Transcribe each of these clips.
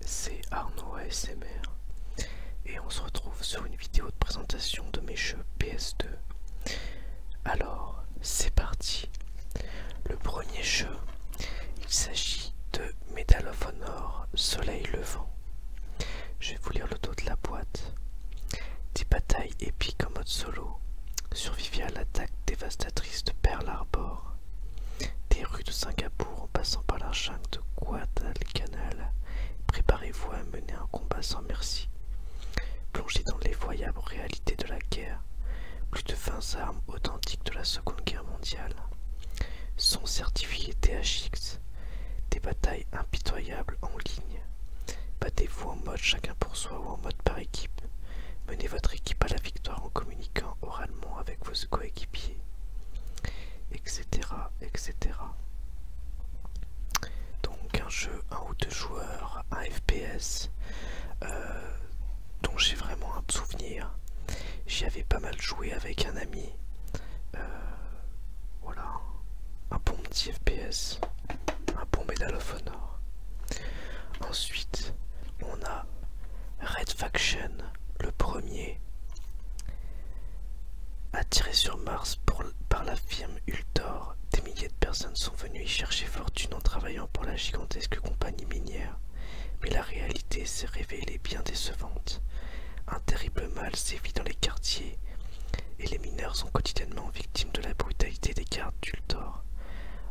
c'est Arnaud ASMR et on se retrouve sur une vidéo de présentation de mes jeux PS2. Alors, c'est parti. Le premier jeu, il s'agit de Medal of Honor Soleil Levant. Je vais vous lire le dos de la boîte. Des batailles épiques en mode solo, survivez à l'attaque dévastatrice de Pearl Harbor. Des rues de Singapour en passant par la jungle de Guadalcanal, préparez-vous à mener un combat sans merci. Plongez dans l'effroyable réalité de la guerre, plus de 20 armes authentiques de la Seconde Guerre mondiale. Son certifié THX, des batailles impitoyables en ligne. Battez-vous en mode chacun pour soi ou en mode par équipe. Menez votre équipe à la victoire en communiquant oralement avec vos coéquipiers, etc., etc. Donc un jeu 1 ou 2 joueurs, un FPS dont j'ai vraiment un souvenir. J'y avais pas mal joué avec un ami. Voilà, un bon petit FPS, un bon Medal of Honor. Ensuite, on a Red Faction, le premier. Attiré sur Mars par la firme Ultor, des milliers de personnes sont venues y chercher fortune en travaillant pour la gigantesque compagnie minière. Mais la réalité s'est révélée bien décevante. Un terrible mal sévit dans les quartiers et les mineurs sont quotidiennement victimes de la brutalité des gardes d'Ultor.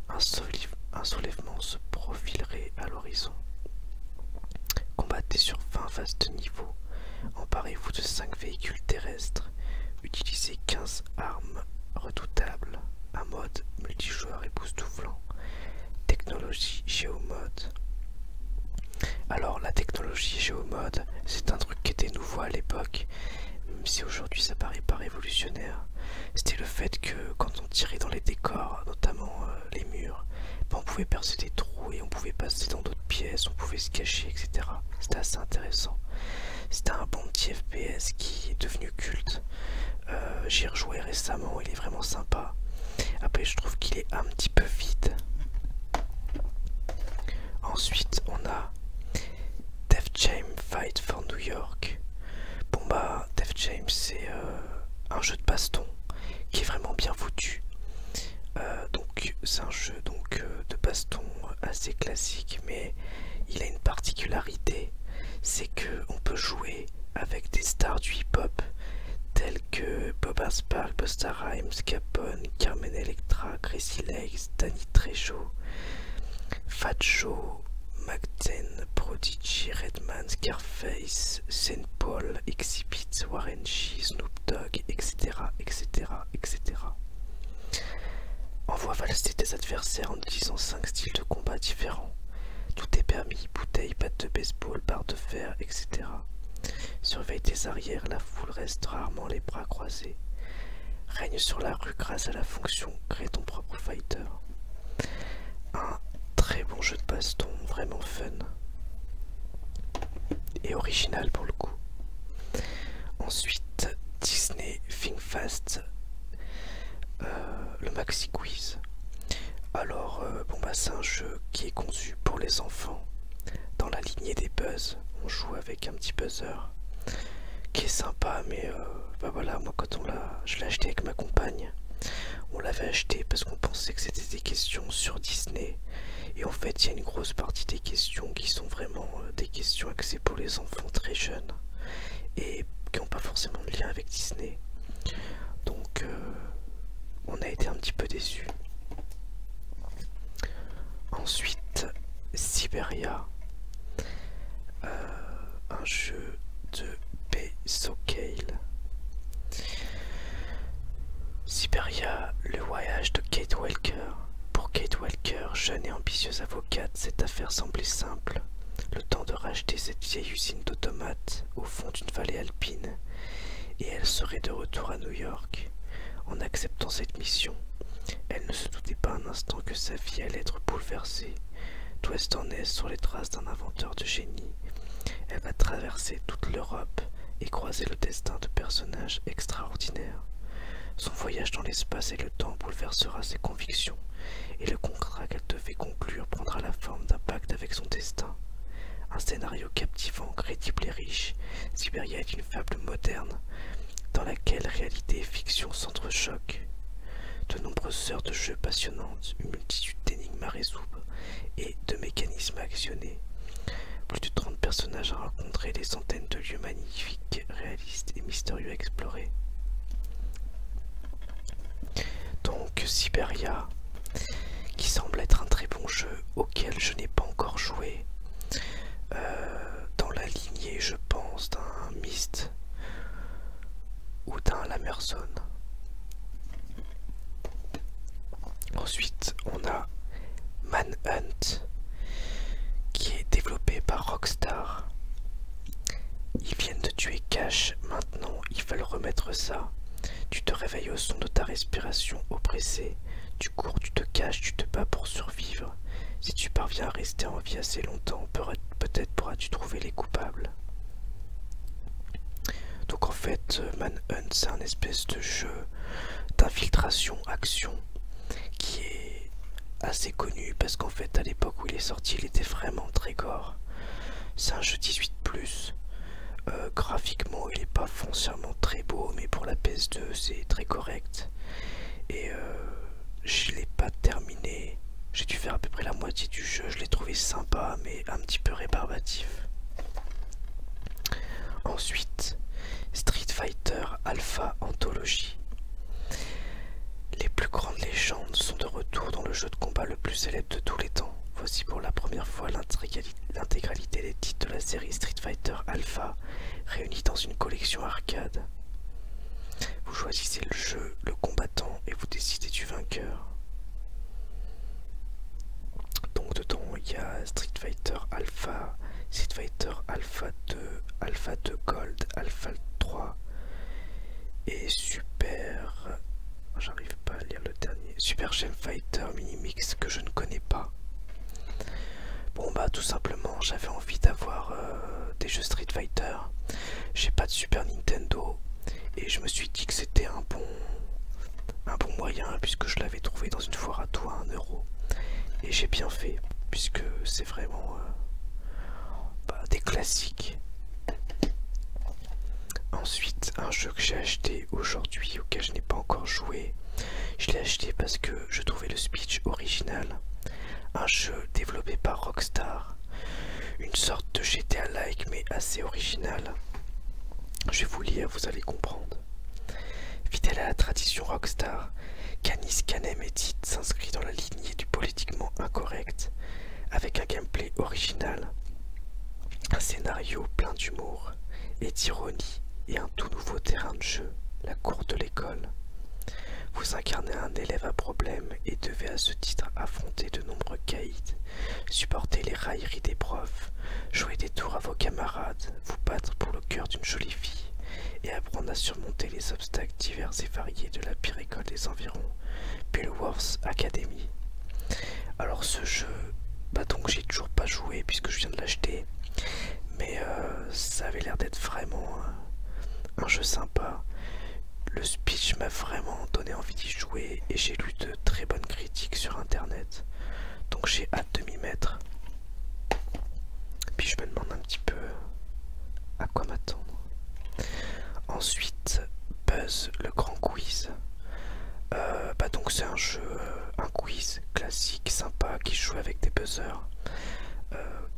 Un soulèvement se profilerait à l'horizon. Combattez sur 20 vastes niveaux. Emparez-vous de 5 véhicules terrestres. Utilisez 15 armes redoutables. Un mode multijoueur époustouflant. Technologie géomode. Alors la technologie géomode, c'est un truc qui était nouveau à l'époque, même si aujourd'hui ça paraît pas révolutionnaire. C'était le fait que quand on tirait dans les décors, notamment les murs, on pouvait percer des trous et on pouvait passer dans d'autres pièces, on pouvait se cacher, etc. C'était assez intéressant. C'était un bon petit FPS qui est devenu culte. J'y ai rejoué récemment, il est vraiment sympa. Après je trouve qu'il est un petit peu vide. Ensuite on a Def Jam Fight for New York. Bon bah Def Jam c'est un jeu de baston qui est vraiment bien foutu. Donc c'est un jeu de baston assez classique, mais il a une particularité, c'est que on peut jouer avec des stars du hip-hop tels que Bob Spark, Busta Rhymes, Capone, Carmen Electra, Gracie Legs, Danny Trejo, Fat Joe, Mac 10, Prodigy, Redman, Scarface, Saint Paul, Exhibit, Warren G, Snoop Dogg, etc., etc., etc. Envoie valser tes adversaires en utilisant 5 styles de combat différents. Tout est permis, bouteille, batte de baseball, barre de fer, etc. Surveille tes arrières, la foule reste rarement les bras croisés. Règne sur la rue grâce à la fonction crée ton propre fighter. Un très bon jeu de baston, vraiment fun. Et original pour le coup. Ensuite, Disney Think Fast, le Maxi Quiz. Alors, bon bah c'est un jeu qui est conçu pour les enfants. Dans la lignée des buzz, on joue avec un petit buzzer qui est sympa, mais bah voilà, moi quand je l'ai acheté avec ma compagne, on l'avait acheté parce qu'on pensait que c'était des questions sur Disney. Et en fait, il y a une grosse partie des questions qui sont vraiment des questions axées pour les enfants très jeunes et qui n'ont pas forcément de lien avec Disney. Donc, on a été un petit peu déçus. Ensuite, Siberia, un jeu de P-Socale. Siberia, le voyage de Kate Walker. Pour Kate Walker, jeune et ambitieuse avocate, cette affaire semblait simple. Le temps de racheter cette vieille usine d'automates au fond d'une vallée alpine, et elle serait de retour à New York. En acceptant cette mission, elle ne se doutait pas un instant que sa vie allait être bouleversée. D'ouest en est sur les traces d'un inventeur de génie. Elle va traverser toute l'Europe et croiser le destin de personnages extraordinaires. Son voyage dans l'espace et le temps bouleversera ses convictions, et le contrat qu'elle devait conclure prendra la forme d'un pacte avec son destin. Un scénario captivant, crédible et riche, Siberia est une fable moderne dans laquelle réalité et fiction s'entrechoquent. De nombreuses heures de jeu passionnantes, une multitude d'énigmes à résoudre et de mécanismes à actionner. Plus de 30 personnages à rencontrer, des centaines de lieux magnifiques, réalistes et mystérieux à explorer. Donc Siberia, qui semble être un très bon jeu auquel je n'ai pas encore joué, dans la lignée je pense d'un Myst ou d'un Lamerson. Ensuite on a Manhunt qui est développé par Rockstar. Ils viennent de tuer Cash, maintenant ils veulent remettre ça. Tu te réveilles au son de ta respiration oppressée, tu cours, tu te caches, tu te bats pour survivre. Si tu parviens à rester en vie assez longtemps, peut-être pourras-tu trouver les coupables. Donc en fait, Manhunt c'est un espèce de jeu d'infiltration action qui est assez connu parce qu'en fait à l'époque où il est sorti il était vraiment très gore. C'est un jeu 18+. Graphiquement il est pas foncièrement très beau mais pour la PS2 c'est très correct. Et je l'ai pas terminé. J'ai dû faire à peu près la moitié du jeu. Je l'ai trouvé sympa mais un petit peu rébarbatif. Ensuite, Street Fighter Alpha Anthology. Les plus grandes légendes sont de retour dans le jeu de combat le plus célèbre de tous les temps. Voici pour la première fois l'intégralité des titres de la série Street Fighter Alpha réunis dans une collection arcade. Vous choisissez le jeu, le combattant et vous décidez du vainqueur. Donc dedans il y a Street Fighter Alpha, Street Fighter Alpha 2, Alpha 2 Gold, Alpha 3 et Super... J'arrive pas à lire le dernier. Super Gem Fighter Mini Mix que je ne connais pas. Bon bah tout simplement j'avais envie d'avoir des jeux Street Fighter. J'ai pas de Super Nintendo et je me suis dit que c'était un bon moyen puisque je l'avais trouvé dans une foire à tout à 1 €. Et j'ai bien fait puisque c'est vraiment des classiques. Ensuite, un jeu que j'ai acheté aujourd'hui auquel je n'ai pas encore joué. Je l'ai acheté parce que je trouvais le speech original. Un jeu développé par Rockstar. Une sorte de GTA-like mais assez original. Je vais vous lire, vous allez comprendre. Fidèle à la tradition Rockstar, Canis Canem Edit s'inscrit dans la lignée du politiquement incorrect, avec un gameplay original, un scénario plein d'humour et d'ironie et un tout nouveau terrain de jeu, la cour de l'école. Vous incarnez un élève à problème et devez à ce titre affronter de nombreux caïds, supporter les railleries des profs, jouer des tours à vos camarades, vous battre pour le cœur d'une jolie fille et apprendre à surmonter les obstacles divers et variés de la pire école des environs, Billworth Academy. Alors ce jeu, donc j'ai toujours pas joué puisque je viens de l'acheter, mais ça avait l'air d'être vraiment un jeu sympa. Le speech m'a vraiment donné envie d'y jouer et j'ai lu de très bonnes critiques sur internet, donc j'ai hâte de m'y mettre. Puis je me demande un petit peu à quoi m'attendre. Ensuite, Buzz, le grand quiz. Donc c'est un jeu, un quiz classique, sympa, qui joue avec des buzzers.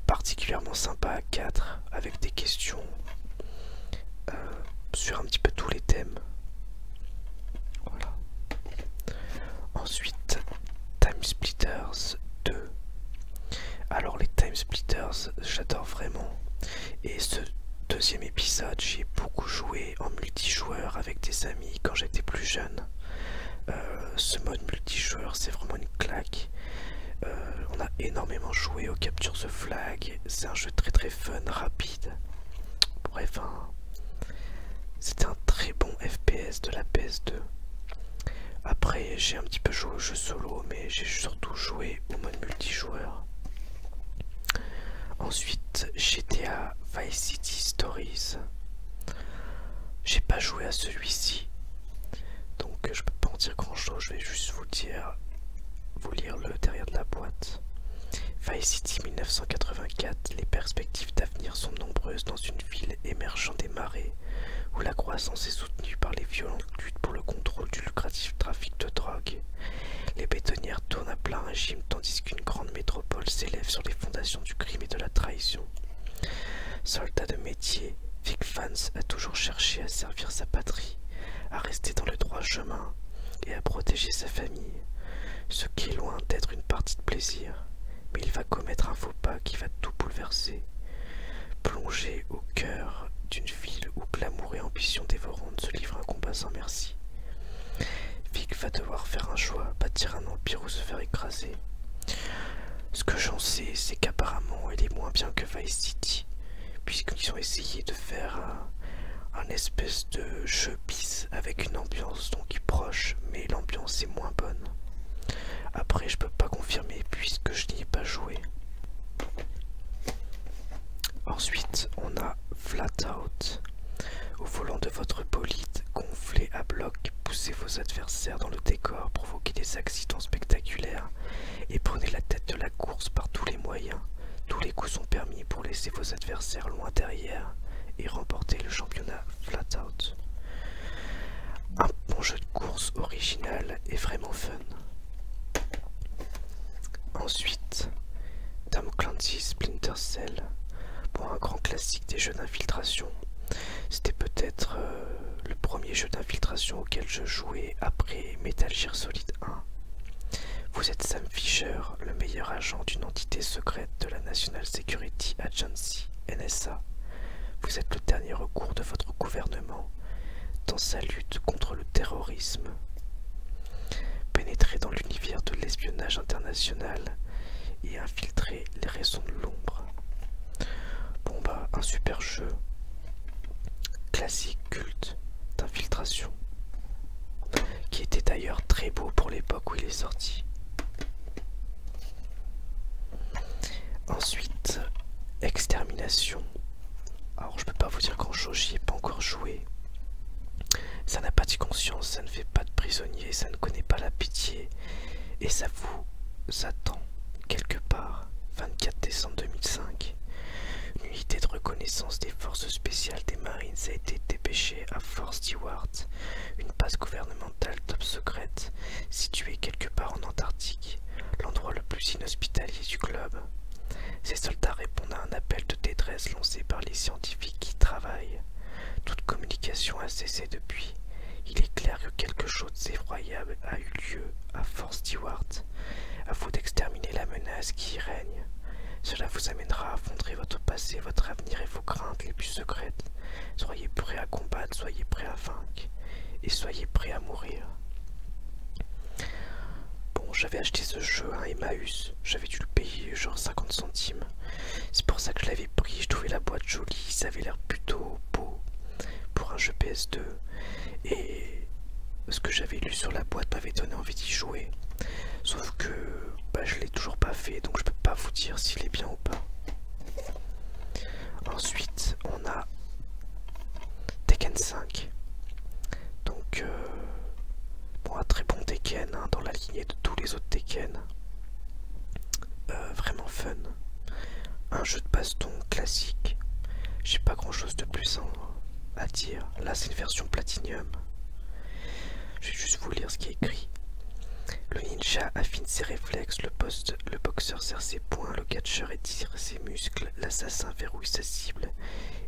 Particulièrement sympa à 4, avec des questions sur un petit peu tous les thèmes. Voilà. Ensuite, Time Splitters 2. Alors les Time Splitters, j'adore vraiment. Et ce deuxième épisode, j'ai beaucoup joué en multijoueur avec des amis quand j'étais plus jeune. Ce mode multijoueur, c'est vraiment une claque. On a énormément joué au Capture the Flag. C'est un jeu très très fun, rapide. Bref, c'était un très bon FPS de la PS2. Après, j'ai un petit peu joué au jeu solo, mais j'ai surtout joué au mode multijoueur. Ensuite, GTA Vice City Stories. J'ai pas joué à celui-ci, donc je peux pas en dire grand chose. Je vais juste vous lire le derrière de la boîte. Vice City 1984, les perspectives d'avenir sont nombreuses dans une ville émergeant des marais, où la croissance est soutenue par les violentes luttes pour le contrôle du lucratif trafic de drogue. Les bétonnières tournent à plein régime tandis qu'une grande métropole s'élève sur les fondations du crime et de la trahison. Soldat de métier, Vic Vance a toujours cherché à servir sa patrie, à rester dans le droit chemin et à protéger sa famille, ce qui est loin d'être une partie de plaisir, mais il va commettre un faux pas qui va tout bouleverser. Plongé au cœur d'une ville où glamour et ambition dévorante se livrent un combat sans merci. Vic va devoir faire un choix, bâtir un empire ou se faire écraser. Ce que j'en sais, c'est qu'apparemment elle est moins bien que Vice City, puisqu'ils ont essayé de faire un espèce de jeu bis avec une ambiance donc proche, mais l'ambiance est moins bonne. Après, je peux pas confirmer puisque je n'y ai pas joué. Ensuite, on a Flatout. Au volant de votre bolide, gonflez à bloc, poussez vos adversaires dans le décor, provoquez des accidents spectaculaires et prenez la tête de la course par tous les moyens. Tous les coups sont permis pour laisser vos adversaires loin derrière et remporter le championnat Flatout. Un bon jeu de course original et vraiment fun. Ensuite, Tom Clancy's Splinter Cell. Pour un grand classique des jeux d'infiltration. C'était peut-être le premier jeu d'infiltration auquel je jouais après Metal Gear Solid 1. Vous êtes Sam Fisher, le meilleur agent d'une entité secrète de la National Security Agency, NSA. Vous êtes le dernier recours de votre gouvernement dans sa lutte contre le terrorisme. Pénétrez dans l'univers de l'espionnage international et infiltrez les réseaux de l'ombre. Bon bah, un super jeu, classique culte d'infiltration, qui était d'ailleurs très beau pour l'époque où il est sorti. Ensuite, Extermination. Alors je peux pas vous dire grand chose, j'y ai pas encore joué. Ça n'a pas de conscience, ça ne fait pas de prisonniers, ça ne connaît pas la pitié, et ça vous attend quelque part. 24 décembre 2005. Une unité de reconnaissance des forces spéciales des Marines a été dépêchée à Fort Stewart, une base gouvernementale top secrète située quelque part en Antarctique, l'endroit le plus inhospitalier du globe. Ces soldats répondent à un appel de détresse lancé par les scientifiques qui y travaillent. Toute communication a cessé depuis. Il est clair que quelque chose d'effroyable a eu lieu à Fort Stewart. À vous d'exterminer la menace qui y règne. Cela vous amènera à affronter votre passé, votre avenir et vos craintes les plus secrètes. Soyez prêts à combattre, soyez prêts à vaincre, et soyez prêts à mourir. Bon, j'avais acheté ce jeu à Emmaüs, j'avais dû le payer genre 50 centimes. C'est pour ça que je l'avais pris, je trouvais la boîte jolie, ça avait l'air plutôt beau pour un jeu PS2. Et ce que j'avais lu sur la boîte m'avait donné envie d'y jouer. Sauf que bah, je l'ai toujours pas fait, donc je peux pas vous dire s'il est bien ou pas. Ensuite, on a Tekken 5. Donc, bon, un très bon Tekken hein, dans la lignée de tous les autres Tekken. Vraiment fun. Un jeu de baston classique. J'ai pas grand chose de plus à dire. Là, c'est une version Platinum. Je vais juste vous lire ce qui est écrit. Le ninja affine ses réflexes, le boxeur serre ses poings, le catcheur étire ses muscles, l'assassin verrouille sa cible,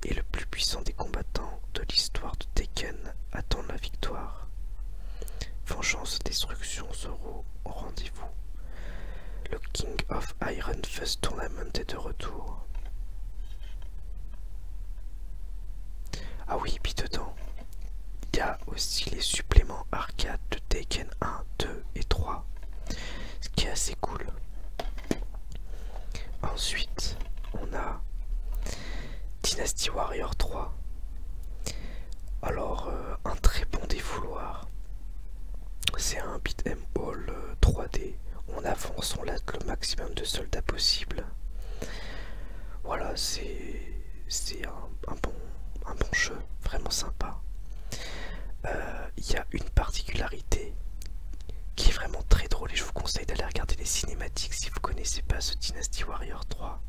et le plus puissant des combattants de l'histoire de Tekken attend la victoire. Vengeance, destruction, Zoro au rendez-vous. Le King of Iron Fist Tournament est de retour. Ah oui, puis dedans, il y a aussi les suppléments arcade de Tekken 1, 2 et 3, ce qui est assez cool. Ensuite, on a Dynasty Warrior 3. Alors, un très bon défouloir. C'est un beat'em all 3D. On avance, on latte le maximum de soldats possible. Voilà, c'est un bon jeu, vraiment sympa. Il y a une particularité qui est vraiment très drôle et je vous conseille d'aller regarder les cinématiques si vous connaissez pas ce Dynasty Warrior 3,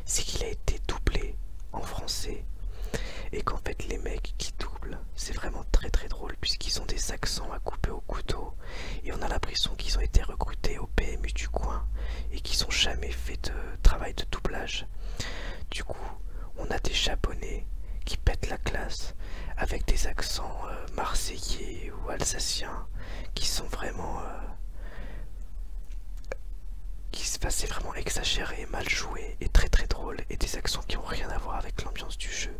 c'est qu'il a été doublé en français et qu'en fait les mecs qui doublent, c'est vraiment très très drôle puisqu'ils ont des accents à couper au couteau et on a l'impression qu'ils ont été recrutés au PMU du coin et qu'ils n'ont jamais fait de travail de doublage. Du coup, on a des Japonais qui pètent la classe avec des accents marseillais ou alsaciens qui sont vraiment c'est vraiment exagéré, mal joué et très très drôle, et des accents qui n'ont rien à voir avec l'ambiance du jeu.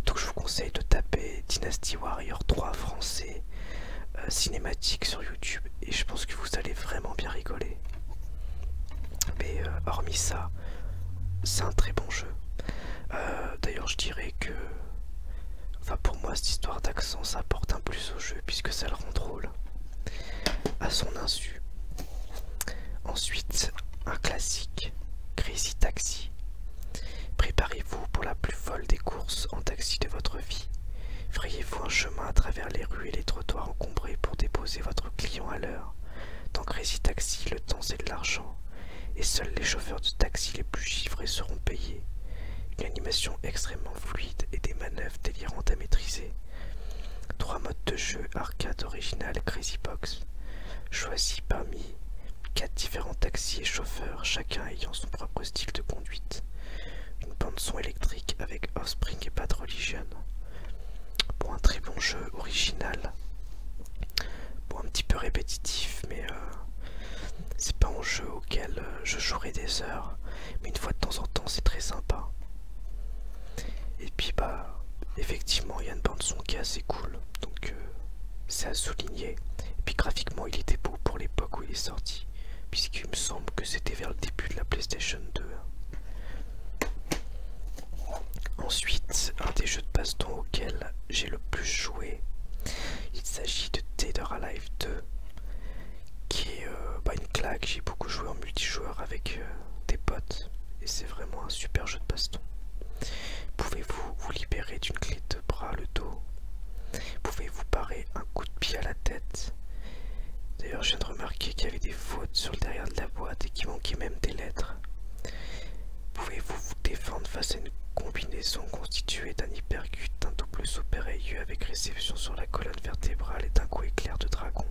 Donc je vous conseille de taper Dynasty Warrior 3 français cinématique sur YouTube et je pense que vous allez vraiment bien rigoler. Mais hormis ça, c'est un très bon jeu. D'ailleurs je dirais que, enfin pour moi cette histoire d'accent ça apporte un plus au jeu puisque ça le rend drôle à son insu. Ensuite, un classique, Crazy Taxi. Préparez-vous pour la plus folle des courses en taxi de votre vie. Frayez-vous un chemin à travers les rues et les trottoirs encombrés pour déposer votre client à l'heure. Dans Crazy Taxi, le temps c'est de l'argent, et seuls les chauffeurs de taxi les plus givrés seront payés. Une animation extrêmement fluide et des manœuvres délirantes à maîtriser. 3 modes de jeu arcade original Crazy Box. Choisis parmi 4 différents taxis et chauffeurs, chacun ayant son propre style de conduite. Une bande son électrique avec Offspring et Bad Religion. Bon, un très bon jeu original. Bon, un petit peu répétitif, mais c'est pas un jeu auquel je jouerai des heures. Mais une fois de temps en temps, c'est très sympa. Et puis bah, effectivement, il y a une bande son qui est assez cool. Donc c'est à souligner. Et puis graphiquement, il était beau pour l'époque où il est sorti. Puisqu'il me semble que c'était vers le début de la PlayStation 2. Ensuite, un des jeux de baston auquel j'ai le plus joué, il s'agit de Dead or Alive 2, qui est une claque. J'ai beaucoup joué en multijoueur avec des potes, et c'est vraiment un super jeu de baston. Pouvez-vous vous libérer d'une clé de bras le dos? Pouvez-vous parer un coup de pied à la tête? D'ailleurs, je viens de remarquer qu'il y avait des fautes sur le derrière de la boîte et qu'il manquait même des lettres. Pouvez-vous vous défendre face à une combinaison constituée d'un hypercut, d'un double saut périlleux avec réception sur la colonne vertébrale et d'un coup éclair de dragon?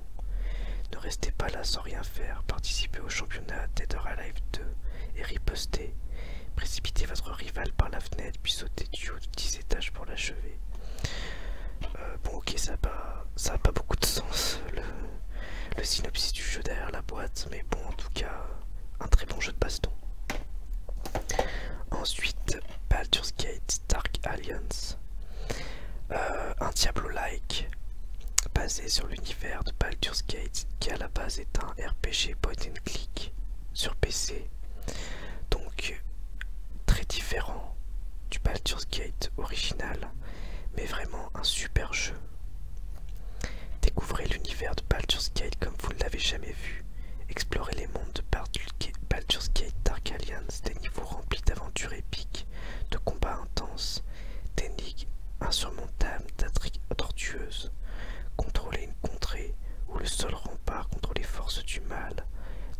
Ne restez pas là sans rien faire, participez au championnat Dead or Alive 2 et ripostez. Précipitez votre rival par la fenêtre puis sautez du haut de 10 étages pour l'achever. Bon ok, ça a pas beaucoup de sens le synopsis du jeu derrière la boîte, mais bon, en tout cas, un très bon jeu de baston. Ensuite, Baldur's Gate Dark Alliance, un Diablo-like basé sur l'univers de Baldur's Gate qui à la base est un RPG point and click sur PC, donc très différent du Baldur's Gate original, mais vraiment un super jeu. Découvrez l'univers de Baldur's Gate comme vous ne l'avez jamais vu. Explorez les mondes de Baldur's Gate Dark Alliance, des niveaux remplis d'aventures épiques, de combats intenses, d'énigmes insurmontables, d'intrigues tortueuses. Contrôlez une contrée où le seul rempart contre les forces du mal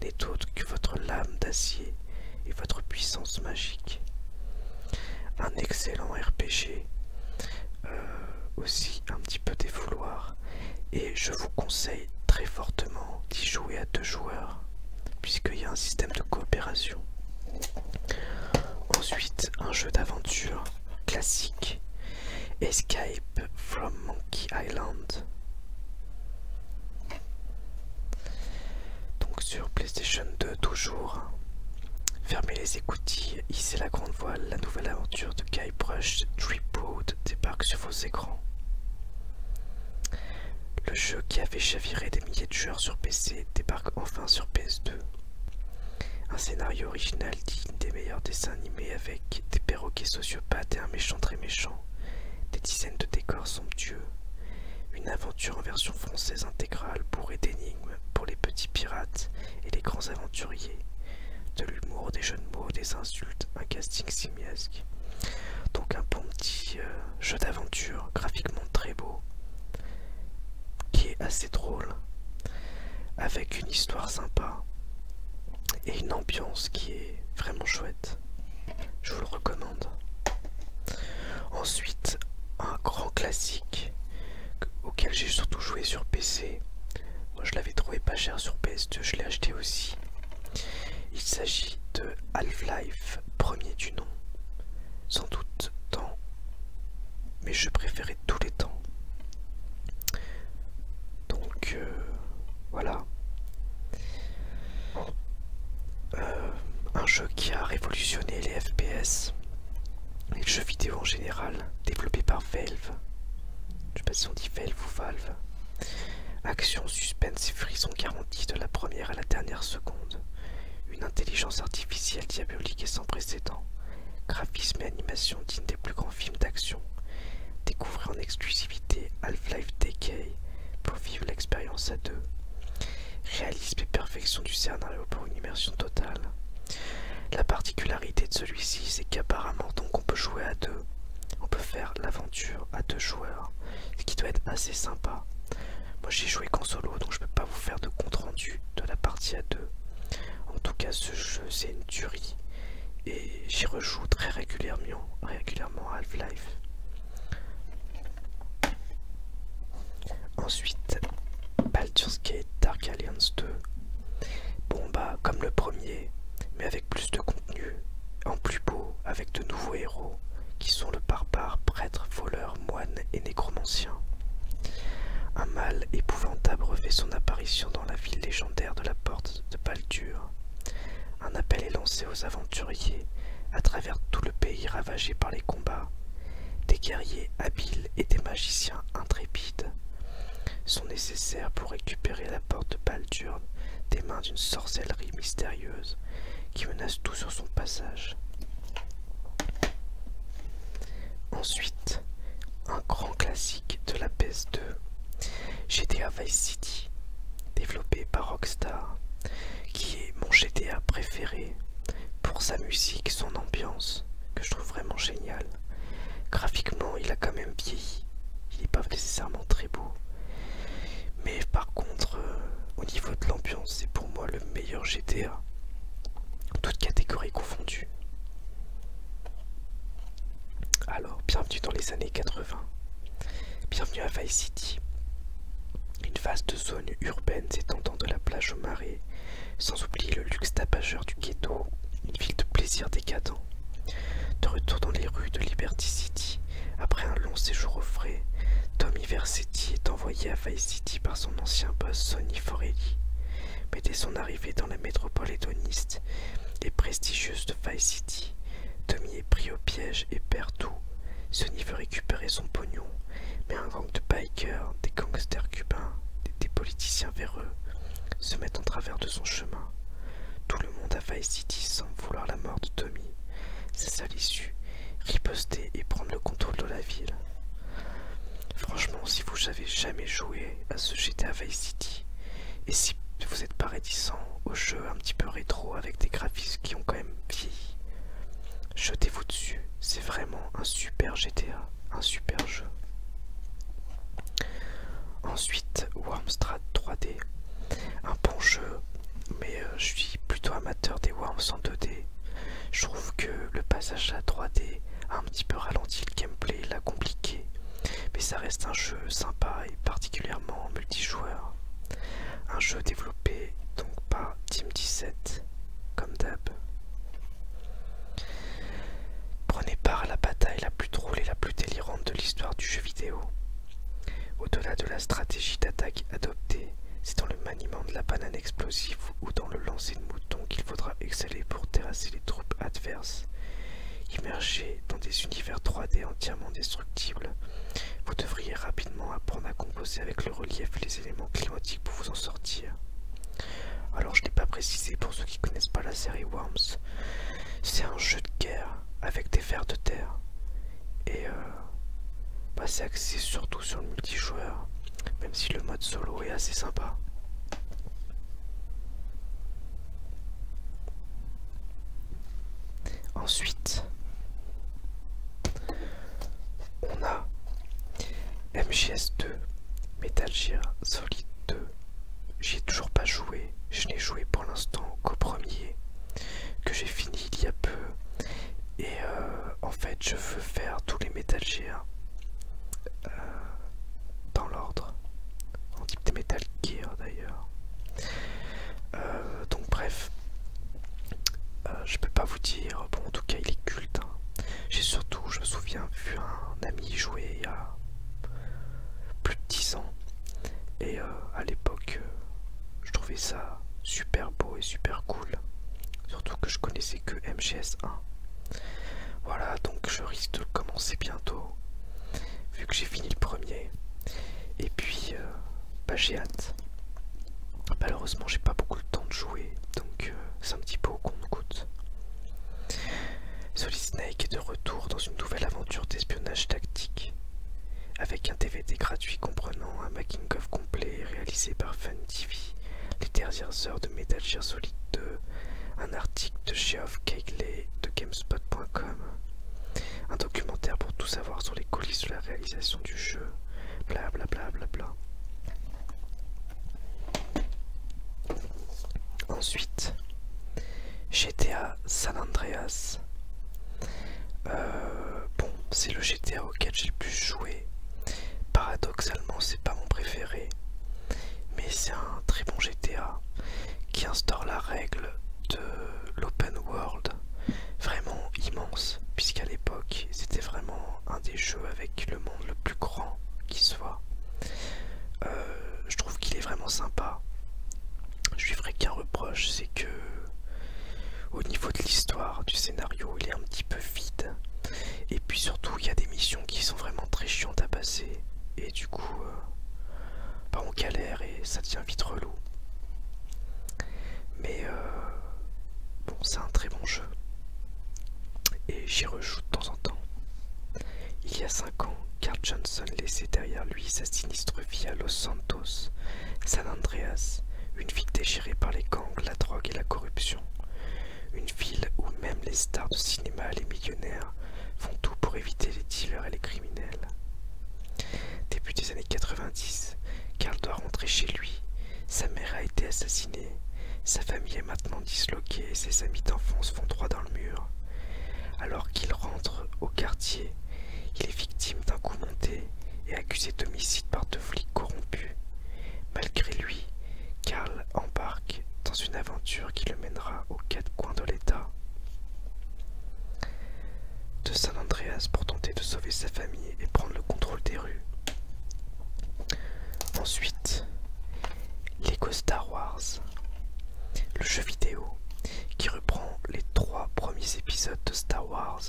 n'est autre que votre lame d'acier et votre puissance magique. Un excellent RPG, aussi un petit peu défouloir. Et je vous conseille très fortement d'y jouer à 2 joueurs, puisqu'il y a un système de coopération. Ensuite, un jeu d'aventure classique, Escape from Monkey Island. Donc sur PlayStation 2 toujours. Fermez les écoutilles, hissez la grande voile, la nouvelle aventure de Guybrush Threepwood débarque sur vos écrans. Le jeu qui avait chaviré des milliers de joueurs sur PC débarque enfin sur PS2. Un scénario original digne des meilleurs dessins animés avec des perroquets sociopathes et un méchant très méchant, des dizaines de décors somptueux, une aventure en version française intégrale bourrée d'énigmes pour les petits pirates et les grands aventuriers, de l'humour, des jeux de mots, des insultes, un casting simiesque. Donc un bon petit jeu d'aventure graphiquement très beau, qui est assez drôle, avec une histoire sympa et une ambiance qui est vraiment chouette. Je vous le recommande. Ensuite, un grand classique auquel j'ai surtout joué sur PC. Moi je l'avais trouvé pas cher sur PS2, je l'ai acheté aussi. Il s'agit de Half-Life, premier du nom. Sans doute dans mes jeux préférés de tous les temps. Donc voilà. Un jeu qui a révolutionné les FPS et le jeu vidéo en général, développé par Valve. Je sais pas si on dit Valve ou Valve. Action, suspense et frisson garantis de la première à la dernière seconde. Une intelligence artificielle diabolique et sans précédent. Graphisme et animation dignes des plus grands films d'action. Découvrez en exclusivité Half-Life Decay pour vivre l'expérience à deux. Réalisme et perfection du scénario pour une immersion totale. La particularité de celui-ci, c'est qu'apparemment donc on peut jouer à deux. On peut faire l'aventure à deux joueurs, ce qui doit être assez sympa. Moi j'ai joué qu'en solo, donc je peux pas vous faire de compte rendu de la partie à deux. En tout cas ce jeu c'est une tuerie et j'y rejoue très régulièrement à Half-Life. Ensuite, Baldur's Gate Dark Alliance 2. Bon bah comme le premier, mais avec plus de contenu, en plus beau, avec de nouveaux héros, qui sont le barbare, prêtre, voleur, moine et nécromancien. Un mal épouvantable refait son apparition dans la ville légendaire de la porte de Baldur. Un appel est lancé aux aventuriers à travers tout le pays ravagé par les combats. Des guerriers habiles et des magiciens intrépides sont nécessaires pour récupérer la porte de Baldur des mains d'une sorcellerie mystérieuse qui menace tout sur son passage. Ensuite, un grand classique de la PS2, GTA Vice City, développé par Rockstar, qui est mon GTA préféré pour sa musique, son ambiance, que je trouve vraiment génial. Graphiquement, il a quand même vieilli, il n'est pas nécessairement très beau, mais par contre, au niveau de l'ambiance, c'est pour moi le meilleur GTA, toutes catégories confondues. Alors, bienvenue dans les années 80, bienvenue à Vice City, une vaste zone urbaine s'étendant de la plage au marais, sans oublier le luxe tapageur du ghetto, une ville de plaisir décadent. De retour dans les rues de Liberty City, après un long séjour au frais, Tommy Vercetti est envoyé à Vice City par son ancien boss Sonny Forelli. Mais dès son arrivée dans la métropole hédoniste et prestigieuse de Vice City, Tommy est pris au piège et perd tout. Sonny veut récupérer son pognon, mais un gang de bikers, des gangsters cubains, des politiciens véreux se mettent en travers de son chemin. Tout le monde à Vice City semble vouloir la mort de Tommy. C'est ça l'issue, riposter et prendre le contrôle de la ville. Franchement, si vous n'avez jamais joué à ce GTA Vice City, et si vous n'êtes pas réticent aux jeux un petit peu rétro avec des graphismes qui ont quand même vieilli, jetez-vous dessus, c'est vraiment un super GTA, un super jeu. Ensuite, Wormstrad 3D, un bon jeu, mais je suis plutôt amateur des Worms en 2D. Je trouve que le passage à 3D a un petit peu ralenti le gameplay, l'a compliqué, mais ça reste un jeu sympa et particulièrement multijoueur. Un jeu développé donc par Team 17, comme d'hab. Prenez part à la bataille la plus drôle et la plus délirante de l'histoire du jeu vidéo. Au-delà de la stratégie d'attaque adoptée, c'est dans le maniement de la banane explosive ou dans le lancer de mouton qu'il faudra exceller pour terrasser les troupes adverses. Immergé dans des univers 3D entièrement destructibles, vous devriez rapidement apprendre à composer avec le relief et les éléments climatiques pour vous en sortir. Alors je n'ai pas précisé pour ceux qui ne connaissent pas la série Worms, c'est un jeu de guerre avec des vers de terre et c'est axé surtout sur le multijoueur, même si le mode solo est assez sympa. Ensuite, on a MGS2, Metal Gear Solid 2, j'y ai toujours pas joué. Je n'ai joué pour l'instant qu'au premier, que j'ai fini il y a peu. Et en fait, je veux faire tous les Metal Gear dans l'ordre. On dit des Metal Gear d'ailleurs. Donc bref, je peux pas vous dire. Bon, en tout cas, il est culte. Hein. J'ai surtout, je me souviens, vu un ami jouer il y a plus de 10 ans. Et à l'époque, je trouvais ça super beau et super cool. Surtout que je connaissais que MGS1. Voilà, donc je risque de le commencer bientôt, vu que j'ai fini le premier. Et puis, bah, j'ai hâte. Malheureusement, j'ai pas beaucoup le temps de jouer, donc c'est un petit peu au compte-gouttes. Solid Snake est de retour dans une nouvelle aventure d'espionnage tactique, avec un DVD gratuit comprenant un making-of complet réalisé par Fun TV, les dernières heures de Metal Gear Solid 2, un article de Geoff Keighley de GameSpot.com, un documentaire pour tout savoir sur les coulisses de la réalisation du jeu, blablabla. Bla bla bla. Ensuite, GTA San Andreas. Bon, c'est le GTA auquel j'ai le plus joué. Paradoxalement, c'est pas mon préféré, mais c'est un très bon GTA qui instaure la règle de l'open world vraiment immense, puisqu'à l'époque c'était vraiment un des jeux avec le monde le plus grand qui soit. Je trouve qu'il est vraiment sympa. Je lui ferai qu'un reproche, c'est que au niveau de l'histoire, du scénario, il est un petit peu vide. Et puis surtout, il y a des missions qui sont vraiment très chiantes à passer. Et du coup, bah on galère et ça devient vite relou. Mais bon, c'est un très bon jeu. Et j'y rejoue de temps en temps. Il y a 5 ans, Carl Johnson laissait derrière lui sa sinistre vie à Los Santos, San Andreas, une ville déchirée par les gangs, la drogue et la corruption. Une ville où même les stars de cinéma et les millionnaires font tout pour éviter les dealers et les criminels. Début des années 90, Carl doit rentrer chez lui. Sa mère a été assassinée, sa famille est maintenant disloquée et ses amis d'enfance vont droit dans le mur. Alors qu'il rentre au quartier, il est victime d'un coup monté et accusé d'homicide par 2 flics corrompus. Malgré lui, Carl embarque dans une aventure qui le mènera aux 4 coins de l'État de San Andreas pour tenter de sauver sa famille et prendre le contrôle des rues. Ensuite, Lego Star Wars, le jeu vidéo qui reprend les 3 premiers épisodes de Star Wars.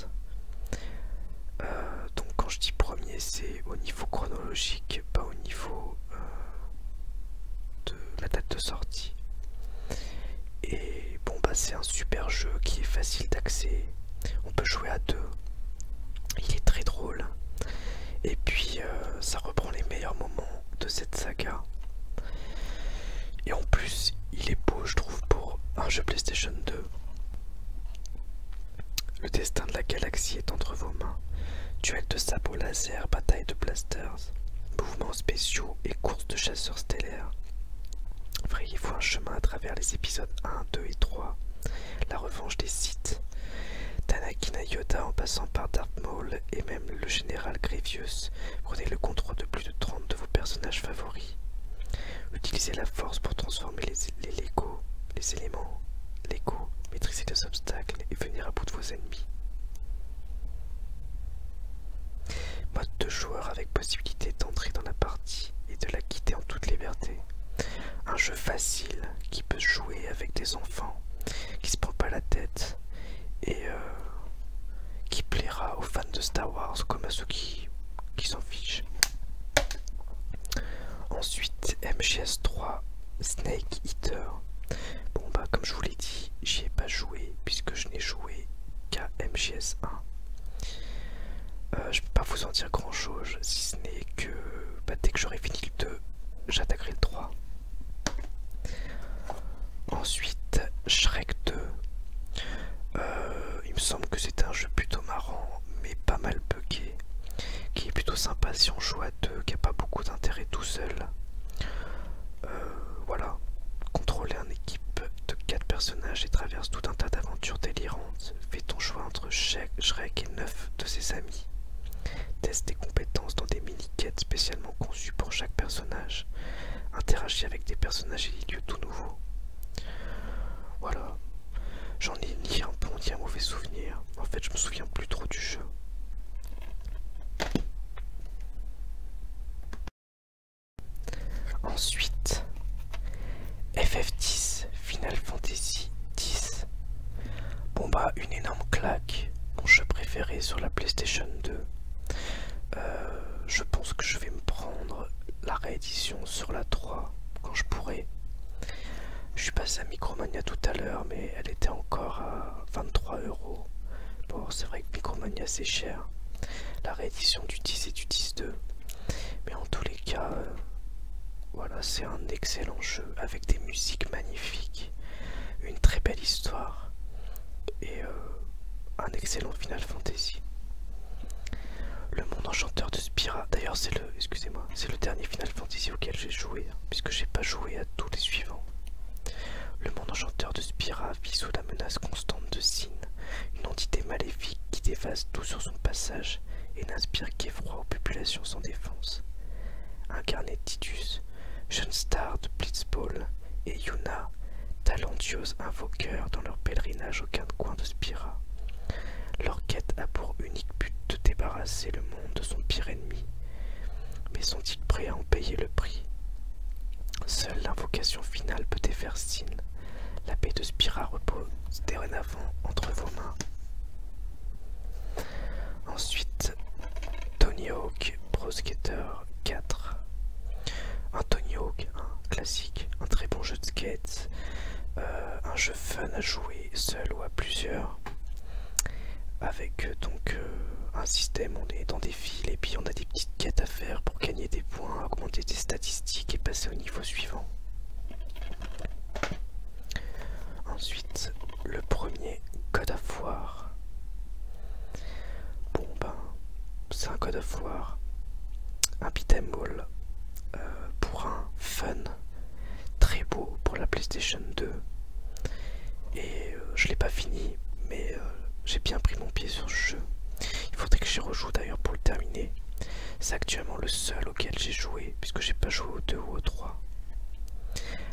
Donc quand je dis premier, c'est au niveau chronologique, pas au niveau de la date de sortie. Et bon bah c'est un super jeu qui est facile d'accès, on peut jouer à 2, il est très drôle, et puis ça reprend les meilleurs moments de cette saga. Et en plus il est beau je trouve pour un jeu PlayStation 2. Le destin de la galaxie est entre vos mains. Duel de sabots laser, bataille de blasters, mouvements spéciaux et courses de chasseurs stellaires. Frayez-vous un chemin à travers les épisodes 1, 2 et 3. La revanche des Sith. d'Anakin à Yoda en passant par Darth Maul et même le général Grievous. Prenez le contrôle de plus de 30 de vos personnages favoris. Utilisez la force pour transformer les Lego, les éléments Lego, maîtriser les obstacles et venir à bout de vos ennemis. Mode de joueur avec possibilité d'entrer dans la partie et de la quitter en toute liberté. Un jeu facile qui peut jouer avec des enfants, qui se prend pas la tête et qui plaira aux fans de Star Wars comme à ceux qui s'en fichent. Ensuite, MGS3 Snake Eater. Bon bah comme je vous l'ai dit, j'y ai pas joué puisque je n'ai joué qu'à MGS1. Je peux pas vous en dire grand chose si ce n'est que bah, dès que j'aurai fini le 2, j'attaquerai le 3. Ensuite, Shrek 2. Il me semble que c'est un jeu plutôt marrant, mais pas mal buggé, qui est plutôt sympa si on joue à 2, qui a pas beaucoup d'intérêt tout seul. Voilà, Shrek et 9 de ses amis. Teste tes compétences dans des mini-quêtes spécialement conçues pour chaque personnage. Interagis avec des personnages et des lieux tout nouveaux. Voilà. J'en ai ni un bon ni un mauvais souvenir. En fait, je me souviens plus trop du jeu. Ensuite, FF10, Final Fantasy X. Bon bah, une énorme claque. Mon jeu préféré sur la PlayStation 2. Je pense que je vais me prendre la réédition sur la 3 quand je pourrai. Je suis passé à Micromania tout à l'heure, mais elle était encore à 23 €. Bon, c'est vrai que Micromania c'est cher. La réédition du 10 et du 10-2. Mais en tous les cas, voilà, c'est un excellent jeu avec des musiques magnifiques, une très belle histoire et un excellent Final Fantasy. Le monde enchanteur de Spira, d'ailleurs c'est le dernier Final Fantasy auquel j'ai joué, puisque j'ai pas joué à tous les suivants. Le monde enchanteur de Spira vit sous la menace constante de Sin, une entité maléfique qui dévaste tout sur son passage et n'inspire qu'effroi aux populations sans défense. Incarné Tidus, jeune star de Blitzball, et Yuna, talentueuse invoqueur dans leur pèlerinage au coin de Spira. Leur quête a pour unique but de débarrasser le monde de son pire ennemi. Mais sont-ils prêts à en payer le prix? Seule l'invocation finale peut défaire Sin. La paix de Spira repose dorénavant entre vos mains. Ensuite, Tony Hawk Pro Skater 4. Un Tony Hawk, un classique, un très bon jeu de skate, un jeu fun à jouer seul ou à plusieurs, avec un système, on est dans des files et puis on a des petites quêtes à faire pour gagner des points, augmenter des statistiques et passer au niveau suivant. Ensuite, le premier God of War. Bon ben, c'est un God of War, un beat'em all pour un fun très beau pour la PlayStation 2. Et je l'ai pas fini, mais j'ai bien pris mon pied sur ce jeu. Il faudrait que j'y rejoue d'ailleurs pour le terminer. C'est actuellement le seul auquel j'ai joué, puisque j'ai pas joué au 2 ou au 3.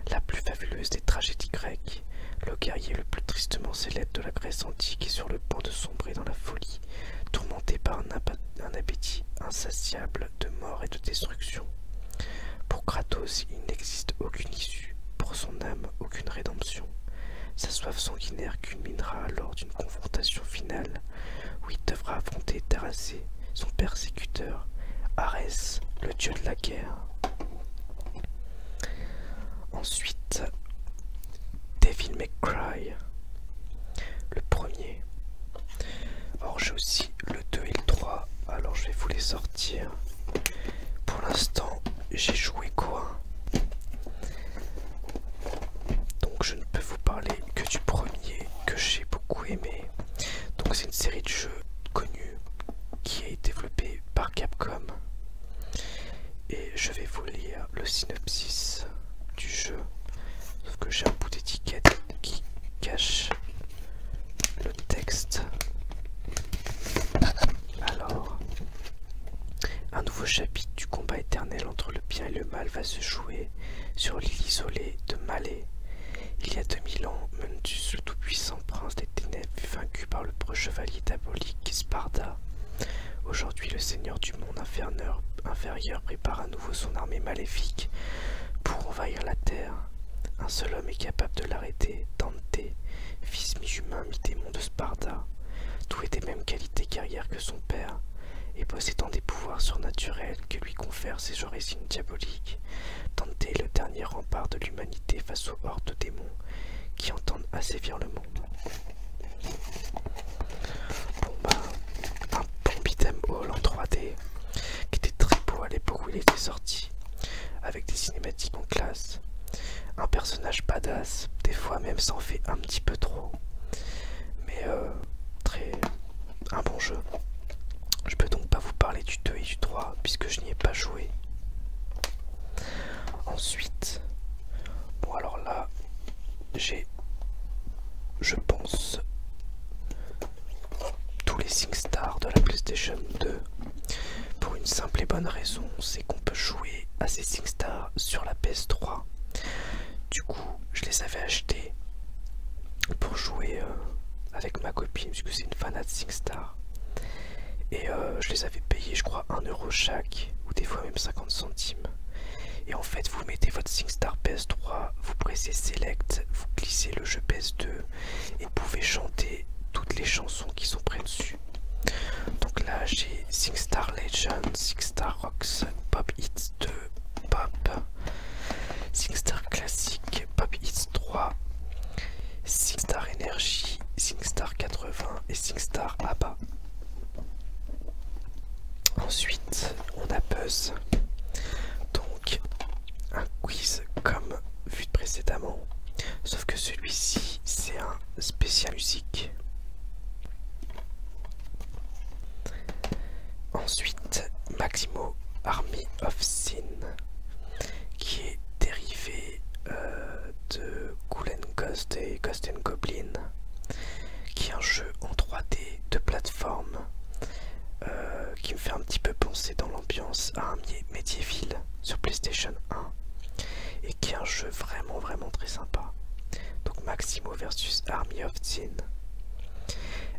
La plus fabuleuse des tragédies grecques, le guerrier le plus tristement célèbre de la Grèce antique est sur le point de sombrer dans la folie, tourmenté par un appétit insatiable de mort et de destruction. Pour Kratos, il n'existe aucune issue, pour son âme, aucune rédemption. Sa soif sanguinaire culminera lors d'une confrontation finale où il devra affronter Tarasé, son persécuteur, Arès, le dieu de la guerre. Ensuite, Devil May Cry, le premier. Or j'ai aussi le 2 et le 3, alors je vais vous les sortir. Pour l'instant, j'ai joué quoi? Donc je ne peux vous parler que du premier que j'ai beaucoup aimé. Donc c'est une série de jeux connus qui est développée par Capcom. Et je vais vous lire le synopsis du jeu. Sauf que j'ai un bout d'étiquette qui cache le texte. Alors, un nouveau chapitre du combat éternel entre le bien et le mal va se jouer sur l'île isolée de Malais. Il y a 2000 ans, Mundus, le tout-puissant prince des ténèbres, fut vaincu par le preux chevalier diabolique Sparda. Aujourd'hui, le seigneur du monde inférieur prépare à nouveau son armée maléfique pour envahir la terre. Un seul homme est capable de l'arrêter, Dante, fils mi-humain, mi-démon de Sparda, doué des mêmes qualités guerrières que son père, et possédant des pouvoirs surnaturels que lui confèrent ses origines diaboliques. Dante est le dernier rempart de l'humanité face aux hordes de démons qui entendent assévir le monde. Bon bah, un bon beat'em all en 3D qui était très beau à l'époque où il était sorti, avec des cinématiques en classe, un personnage badass, des fois même ça en fait un petit peu trop, mais un bon jeu. Je peux donc pas vous parler du 2 et du 3 puisque je n'y ai pas joué. Ensuite, bon alors là, j'ai, je pense, tous les SingStar de la PlayStation 2 pour une simple et bonne raison, c'est qu'on peut jouer à ces SingStar sur la PS3. Du coup, je les avais achetés pour jouer avec ma copine, puisque c'est une fanat de SingStar. Et je les avais payés, je crois, 1€ chaque, ou des fois même 50 centimes. Et en fait, vous mettez votre SingStar PS3, vous pressez Select, vous glissez le jeu PS2 et vous pouvez chanter toutes les chansons qui sont près dessus. Donc là, j'ai SingStar Legend, SingStar Rocks, Pop Hits 2, Pop, SingStar Classic, Pop Hits 3, SingStar Energy, SingStar 80 et SingStar ABBA. Ensuite, on a Buzz. Donc, un quiz comme vu précédemment, sauf que celui-ci, c'est un spécial musique. Ensuite, Maximo Army of Sin, qui est dérivé de Ghoul & Ghost et Ghost & Goblin, qui est un jeu en 3D de plateforme qui me fait un petit peu penser dans l'ambiance à un Medieval sur PlayStation 1 et qui est un jeu vraiment très sympa. Donc Maximo versus Army of Sin.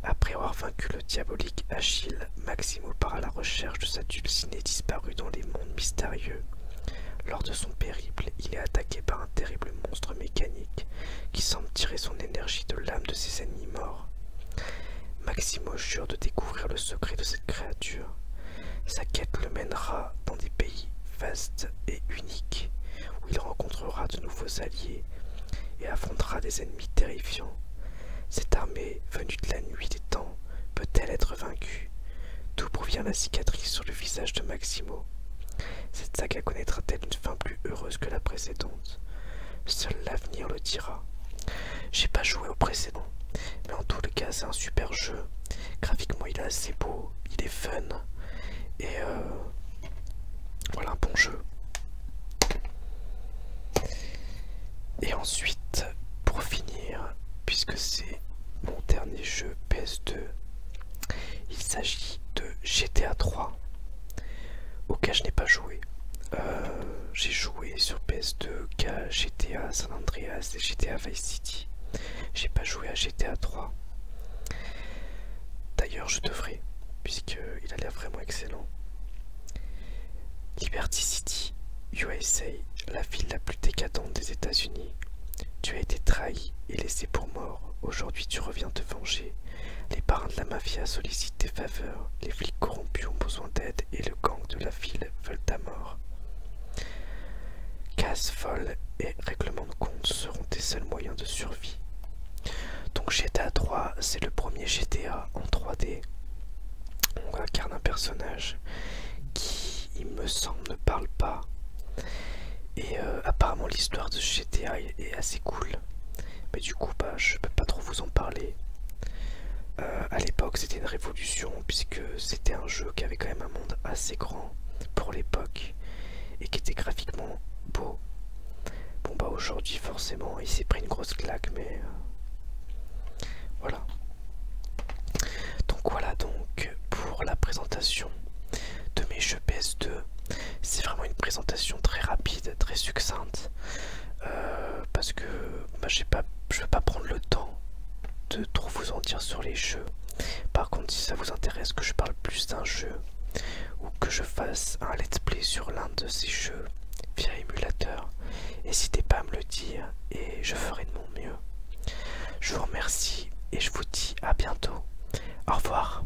Après avoir vaincu le diabolique Achille, Maximo part à la recherche de sa dulcinée disparue dans les mondes mystérieux. Lors de son périple, il est attaqué par un terrible monstre mécanique qui semble tirer son énergie de l'âme de ses ennemis morts. Maximo jure de découvrir le secret de cette créature. Sa quête le mènera dans des pays vastes et uniques, où il rencontrera de nouveaux alliés et affrontera des ennemis terrifiants. Cette armée, venue de la nuit des temps, peut-elle être vaincue? D'où provient la cicatrice sur le visage de Maximo? Cette saga connaîtra-t-elle une fin plus heureuse que la précédente? Seul l'avenir le dira. J'ai pas joué au précédent, mais en tout cas c'est un super jeu. Graphiquement il est assez beau, il est fun, et voilà, un bon jeu. Et ensuite, pour finir, puisque c'est mon dernier jeu PS2, il s'agit de GTA 3, auquel je n'ai pas joué. J'ai joué sur PS2 qu'à GTA San Andreas et GTA Vice City. J'ai pas joué à GTA 3. D'ailleurs, je devrais, puisqu'il a l'air vraiment excellent. Liberty City, USA, la ville la plus décadente des États-Unis. Tu as été trahi et laissé pour mort. Aujourd'hui, tu reviens te venger. Les parrains de la mafia sollicitent tes faveurs. Les flics corrompus ont besoin d'aide et le gang de la ville veulent ta mort. Casse folle et règlement de compte seront tes seuls moyens de survie. Donc GTA 3, c'est le premier GTA en 3D. On incarne un personnage qui, il me semble, ne parle pas. Et apparemment l'histoire de GTA est assez cool. Mais du coup, je peux pas trop vous en parler. À l'époque, c'était une révolution, puisque c'était un jeu qui avait quand même un monde assez grand pour l'époque et qui était graphiquement beau. Bon bah aujourd'hui forcément il s'est pris une grosse claque, mais voilà. Donc voilà donc pour la présentation de mes jeux PS2. C'est vraiment une présentation très rapide, très succincte, parce que je vais pas prendre le temps de trop vous en dire sur les jeux. Par contre, si ça vous intéresse que je parle plus d'un jeu ou que je fasse un let's play sur l'un de ces jeux via émulateur, n'hésitez pas à me le dire et je ferai de mon mieux. Je vous remercie et je vous dis à bientôt. Au revoir.